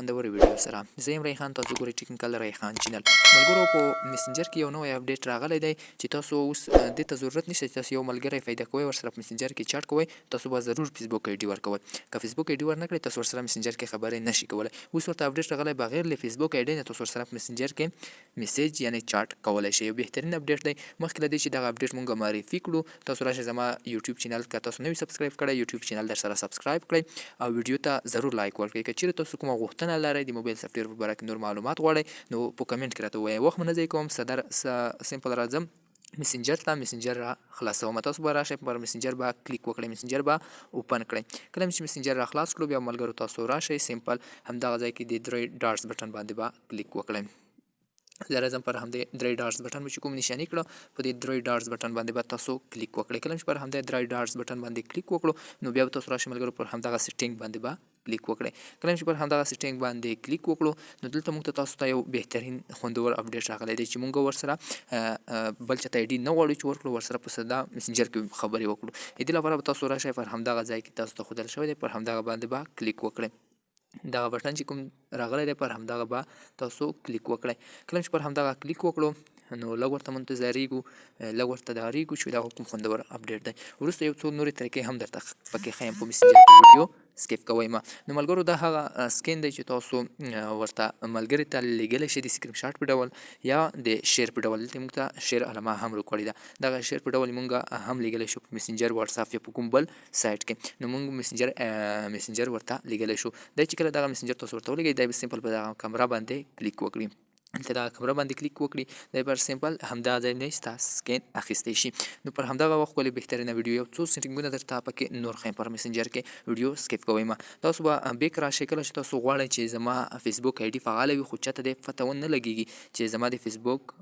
خوندورو ویډیو سره. زه یم ریحان، تاسو ګورئ ټیکنیکل ریحان چینل. ملګرو په میسنجر کې یو نوی اپډیټ راغلی دی چې تاسو اوس دې ته ضرورت نشته چې تاسو یو ملګری پیدا کوئ ورسره په میسنجر کې چټ کوئ، تاسو به ضرور فیسبوک آی ډي ورکوئ. که فیسبوک آی ډي ورنه کړئ تاسو ورسره میسنجر کې خبرې نشئ کولی. اوس ورته اپډیټ راغلی بغیر له فیسبوک آی ډي نه تاسو ورسره په میسنجر کې میسیج یعنې چټ کولی شئ. یو بهترین اپډیټ دی. مخکې له دې چې دغه اپډیټ مونږ معرفي کړو تاسو راشئ زما یوټیوب چینل که تاسو نه وي سبسکرایب کړی یوټیوب چینل در سره سبسکرایب کړئ او ویډیو ته ضرور لایک ورکړئ. که چیرې تاسو کومه غوښتنه لرئ د موبایل سافټویر په باره کې نور معلومات غواړئ نو په کمنټ کې راته ووایئ. وخت مو نه ضایع کوم سمپل راځم میسنجر ته. میسنجر را خلاصوم. تاسو به راشئ پر میسنجر به کلیک وکړئ، میسنجر به اوپن کړئ. کله چې میسنجر را خلاص کړو بیا ملګرو تاسو راشئ سمپل همدغه ځای کې د 3 ډاټس بټن باندې به کلیک وکړئ. زه راځم پر همدې 3 ډاټس بټن چې کوم نشاني کړه په دې 3 ډاټس بټن باندې به تاسو کلیک وکړئ. کله چې پر همدې 3 ډاټس بټن باندې کلیک وکړو نو بیا به تاسو راشئ ملګرو پر همدغه سیټینګ باندې به کلیک وکړئ. کله چې پر همدغه سیټینګ باندې کلیک وکړو نو دلته موږ ته تاسو ته یو بهترین خوندور اپډیټ راغلی دی چې موږ ورسره بل چاته آی ډي نه غواړو چې ورکړو ورسره په ساده میسنجر کې خبرې وکړو. دې لپاره به تاسو راشئ پر همدغه ځای کې تاسو ته ښودل شوی دی پر همدغه باندې به کلیک وکړئ. دغه بټن چې کوم راغلی دی پر همدغه به تاسو کلیک وکړئ. کله چې پر همدغه کلیک وکړو نو لږ ورته منتظریږو لږ ورته داریږو چې دغه کوم خوندور اپډیټ دی. وروسته یو څو نورې طریقې هم درته پکې ښیم په میسنجر کې ویډیو سکیپ کوئ ما. نو ملګرو دا هغه سکین دی چې تاسو ورته ملګري ته لیږلی شئ د سکرین شاټ په ډول یا د شیر په ډول. دلته موږ ته شیر علامه هم راکړې ده. دغه شیر په ډول موږ هم لیږلی شو په میسنجر واتساپ یا په کوم بل سایټ کې. نو موږ میسنجر ورته لیږلی شو. دا چې کله دغه میسنجر تاسو ورته ولګئ دا به سمپل په دغه کمره باندې کلیک وکړي. دلته دغه کمره باندې کلیک وکړي دا پر سمپل همدغه ځای نه ستا سکین اخیستی شي. نو پر همدغه وخت ولې بهترینه ویډیو یو څو سیټینګونه درته پکې نور ښیم پر میسنجر کې ویډیو سکیپ کوئ ما. تاسو به بیک راشئ کله چې تاسو غواړئ چې زما فیسبوک آی ډي فعاله وي خو چاته دې پته ونه لګېږي چې زما د فیسبوک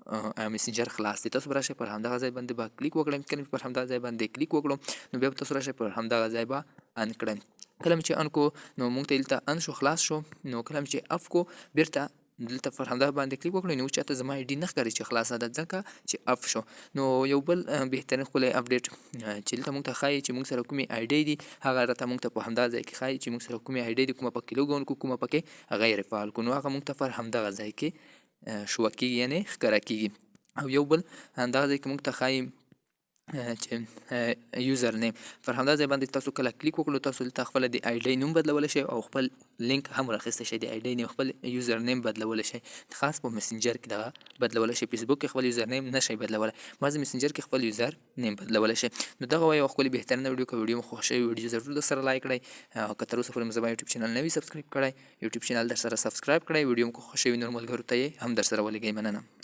میسنجر خلاص دی. تاسو به راشئ پر همدغه ځای باندې به کلیک وکړئ. کله چې پر همدغه ځای باندې کلیک وکړو نو بیا به تاسو راشئ پر همدغه ځای به ان کړئ. کله چې ان کو نو موږ ته دلته ان شو خلاص شو. نو کله چې اف کو بیرته دلته پر همدغه باندې کلیک وکړئ نو چاته زما آی ډي نه ښکاري چې خلاصه ده ځکه چې اف شو. نو یو بل بهترین ښکلی اپډیټ چې دلته موږ ته ښایي چې موږ سره کومې آی ډي دي هغه راته موږ ته په همدغه ځای کې ښایي چې موږ سره کومې آی ډي دي کومه پکې لوګون کړو کومه پکې غیر فعال کړو. نو هغه موږ ته پر همدغه ځای کې شوه کېږي یعنې ښکاره کېږي. او یو بل همدغه ځای کې موږ ته ښایي چې یوزر نیم پر همدغه ځای باندې تاسو کله کلیک وکړو تاسو دلته خپله د آی ډي نوم بدلولی شئ او خپل لینک هم راخیستی شئ د آی ډي نیم خپل یوزر نیم بدلولی شئ. خاص په میسنجر کې دغه بدلولی شئ. فیسبوک کې خپل یوزر نیم نشئ بدلولی بعضې میسنجر کې خپل یوزر نیم بدلولی شئ. نو دغه وه یوه ښکلې بهترینه ویډیو که ویډیو مو خوښ شوې ویډیو ضرور درسره لایک کړئ. که تر اوسه پورې مو زما یوټیوب چینل نه وي سبسکرایب کړی یوټیوب چینل درسره سبسکرایب کړئ. ویډیو مو که خوښ شوي نور ملګرو ته یې هم درسره ولېږئ. مننه.